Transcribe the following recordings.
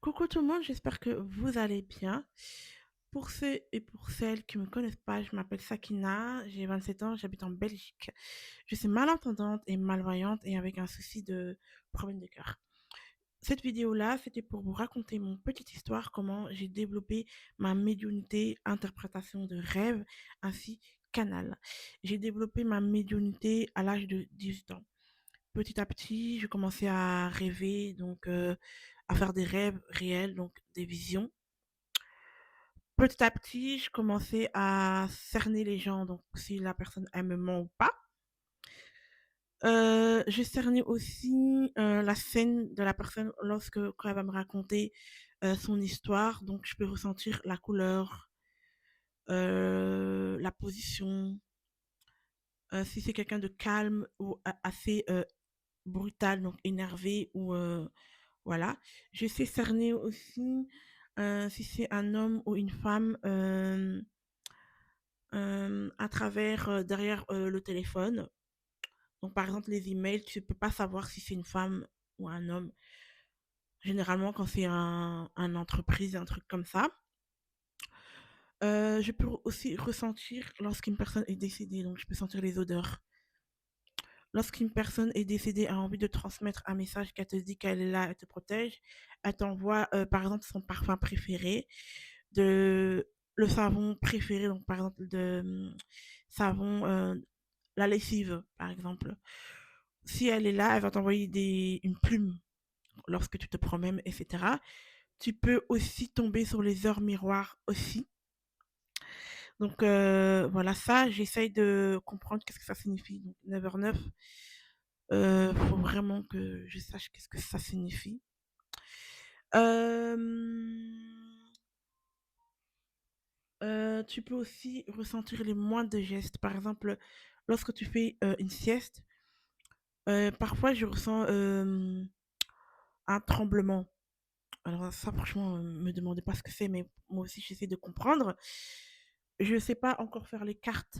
Coucou tout le monde, j'espère que vous allez bien. Pour ceux et pour celles qui ne me connaissent pas, je m'appelle Sakina, j'ai 27 ans, j'habite en Belgique. Je suis malentendante et malvoyante et avec un souci de problème de cœur. Cette vidéo-là, c'était pour vous raconter mon petite histoire, comment j'ai développé ma médiumnité, interprétation de rêves, ainsi canal. J'ai développé ma médiumnité à l'âge de 18 ans. Petit à petit, je commençais à rêver, donc à faire des rêves réels, donc des visions. Petit à petit, je commençais à cerner les gens, donc si la personne elle me ment ou pas. Je cernais aussi la scène de la personne lorsque quand elle va me raconter son histoire, donc je peux ressentir la couleur, la position, si c'est quelqu'un de calme ou assez brutal, donc énervé ou voilà. Je sais cerner aussi si c'est un homme ou une femme à travers derrière le téléphone. Donc par exemple les emails, tu peux pas savoir si c'est une femme ou un homme. Généralement quand c'est un entreprise, un truc comme ça. Je peux aussi ressentir lorsqu'une personne est décédée, donc je peux sentir les odeurs. Lorsqu'une personne est décédée, a envie de transmettre un message, qu'elle te dit qu'elle est là, elle te protège, elle t'envoie, par exemple, son parfum préféré, de le savon préféré, donc par exemple de savon, la lessive, par exemple. Si elle est là, elle va t'envoyer une plume lorsque tu te promènes, etc. Tu peux aussi tomber sur les heures miroirs aussi. Donc voilà, ça, j'essaye de comprendre qu'est-ce que ça signifie. Donc 9h09, faut vraiment que je sache qu'est-ce que ça signifie. Hem, tu peux aussi ressentir les moindres gestes. Par exemple, lorsque tu fais, une sieste, parfois je ressens, un tremblement. Alors ça franchement, me demandez pas ce que c'est, mais moi aussi j'essaie de comprendre. Je sais pas encore faire les cartes,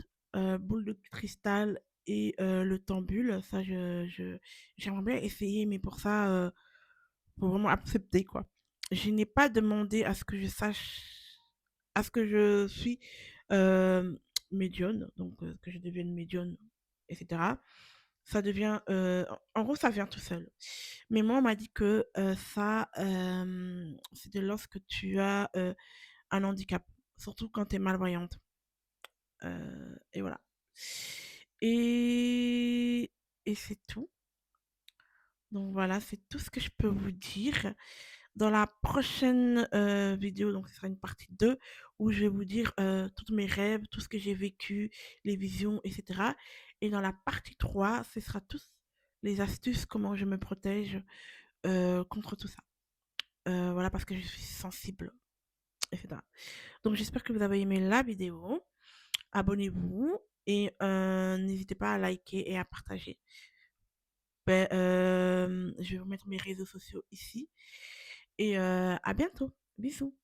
boule de cristal et le tambule. Ça j'aimerais bien essayer, mais pour ça, faut vraiment accepter, quoi. Je n'ai pas demandé à ce que je sache à ce que je suis, hem, médium, donc que je devienne médium et cetera. Ça devient, en gros, ça vient tout seul. Mais moi, on m'a dit que, ça, c'est de lorsque tu as, un handicap, surtout quand tu es malvoyante, et voilà. Et c'est tout. Donc voilà, c'est tout ce que je peux vous dire. Dans la prochaine, vidéo, donc ce sera une partie 2 où je vais vous dire, tous mes rêves, tout ce que j'ai vécu, les visions et cetera. Et dans la partie 3, ce sera tous les astuces, comment je me protège, contre tout ça. Voilà, parce que je suis sensible et cetera. Donc j'espère que vous avez aimé la vidéo. Abonnez-vous et n'hésitez pas à liker et à partager. Ben, je vais vous mettre mes réseaux sociaux ici et à bientôt. Bisous.